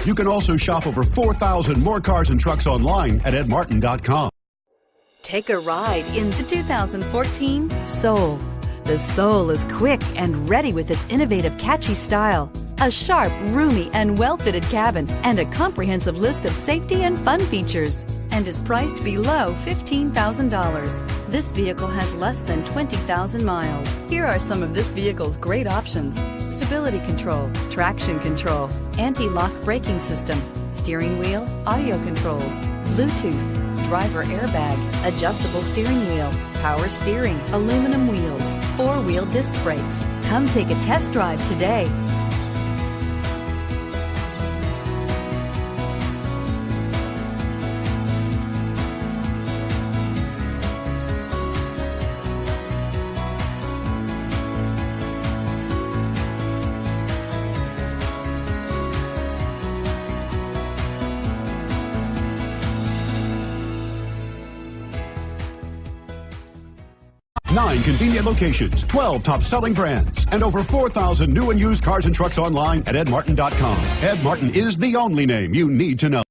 You can also shop over 4,000 more cars and trucks online at edmartin.com. Take a ride in the 2014 Soul. The Soul is quick and ready with its innovative, catchy style, a sharp, roomy, and well-fitted cabin, and a comprehensive list of safety and fun features, and is priced below $15,000. This vehicle has less than 20,000 miles. Here are some of this vehicle's great options: stability control, traction control, anti-lock braking system, steering wheel audio controls, Bluetooth, driver airbag, adjustable steering wheel, power steering, aluminum wheels, four-wheel disc brakes. Come take a test drive today. Nine convenient locations, 12 top-selling brands, and over 4,000 new and used cars and trucks online at edmartin.com. Ed Martin is the only name you need to know.